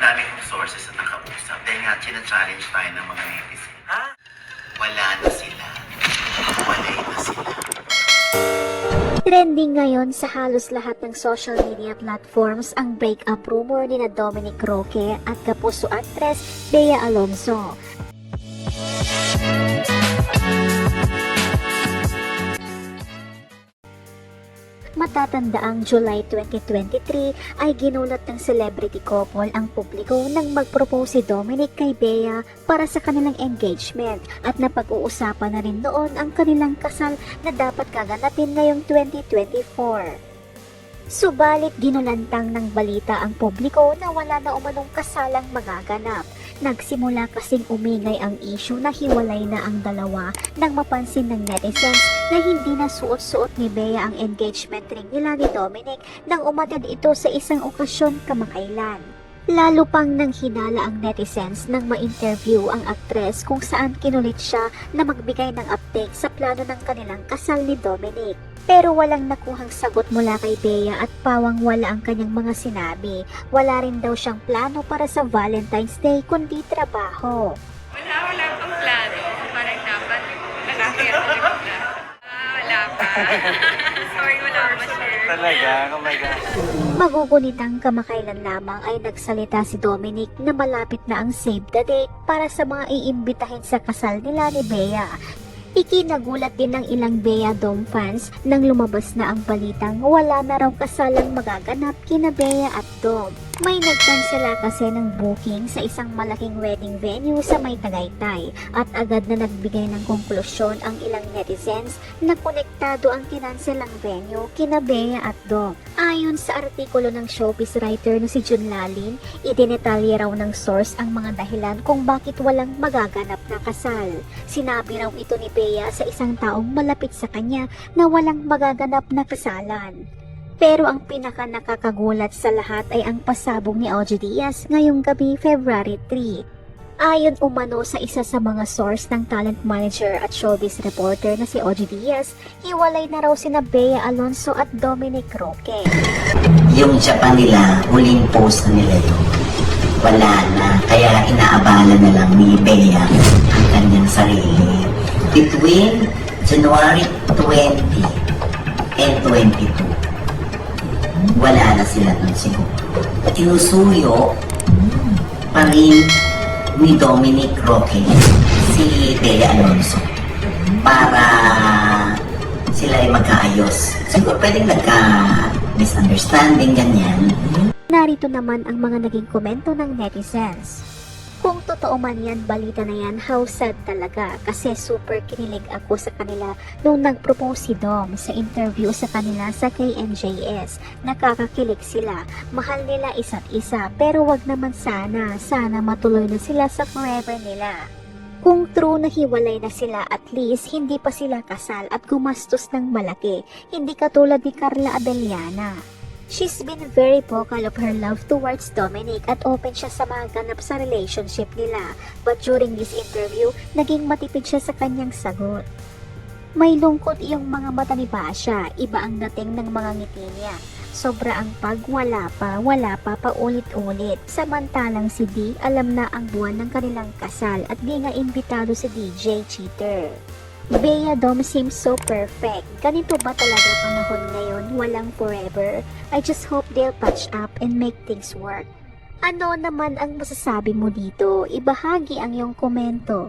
dami kong sources na nakausap dahil nga challenge tayo ng mga netizen. Ha? Wala na sila. Walay na sila. Trending ngayon sa halos lahat ng social media platforms ang breakup rumor ni Dominic Roque at kapuso actress Bea Alonzo. Matatandaang July 2023 ay ginulat ng celebrity couple ang publiko nang mag-propose si Dominic kay Bea para sa kanilang engagement at napag-uusapan na rin noon ang kanilang kasal na dapat gaganapin ngayong 2024. Subalit ginulantang ng balita ang publiko na wala na umanong kasalang magaganap. Nagsimula kasing umingay ang issue na hiwalay na ang dalawa nang mapansin ng netizens na hindi na suot-suot ni Bea ang engagement ring nila ni Dominic nang umatid ito sa isang okasyon kamakailan. Lalo pang nang hinala ang netizens nang ma-interview ang aktres kung saan kinulit siya na magbigay ng update sa plano ng kanilang kasal ni Dominic. Pero walang nakuhang sagot mula kay Bea at pawang wala ang kanyang mga sinabi. Wala rin daw siyang plano para sa Valentine's Day kundi trabaho. Wala pang plano. Parang dapat nakakaya ko na plano. Wala pa. Sorry, wala pa ma-share. Talaga? Oh my God. Magugunitang kamakailan lamang ay nagsalita si Dominic na malapit na ang save the date para sa mga iimbitahin sa kasal nila ni Bea. Ikinagulat din ng ilang Bea Dom fans nang lumabas na ang balitang wala na raw kasalang magaganap kina Bea at Dom. May nagkansela kasi ng booking sa isang malaking wedding venue sa May Tagaytay at agad na nagbigay ng konklusyon ang ilang netizens na konektado ang kinanselang venue kina Bea at Dom. Ayon sa artikulo ng showbiz writer na si Jun Lalin, idinetalye raw ng source ang mga dahilan kung bakit walang magaganap na kasal. Sinabi raw ito ni Bea sa isang taong malapit sa kanya na walang magaganap na kasalan. Pero ang pinaka nakakagulat sa lahat ay ang pasabog ni OG Diaz ngayong gabi February 3. Ayon umano sa isa sa mga source ng talent manager at showbiz reporter na si OG Diaz, hiwalay na raw sina Bea Alonzo at Dominic Roque. Yung Japan nila, huling post na nila yun. Wala na, kaya inaabala na lang ni Bea ang kanyang sarili. Between January 20 and 22, wala na sila nun siguro. Tinusuyo pa rin ni Dominic Roque si Bea Alonzo para sila ay magkaayos. Siguro pwedeng nagka-misunderstanding ganyan. Narito naman ang mga naging komento ng netizens. Kung totoo man yan, balita na yan, how sad talaga kasi super kinilig ako sa kanila nung nag-propose si Dom sa interview sa kanila sa KNJS. Nakakakilig sila, mahal nila isa't isa pero wag naman sana matuloy na sila sa forever nila. Kung true na hiwalay na sila, at least hindi pa sila kasal at gumastos ng malaki, hindi katulad ni Carla Abellana. She's been very vocal of her love towards Dominic at open siya sa mga ganap sa relationship nila. But during this interview, naging matipid siya sa kanyang sagot. May lungkot iyong mga mata ni Basha, iba ang dating ng mga ngiti niya. Sobra ang wala pa paulit-ulit. Samantalang si D, alam na ang buwan ng kanilang kasal at di nga imbitado si DJ Cheater. Bea Dom seems so perfect. Ganito ba talaga panahon ngayon? Walang forever? I just hope they'll patch up and make things work. Ano naman ang masasabi mo dito? Ibahagi ang iyong komento.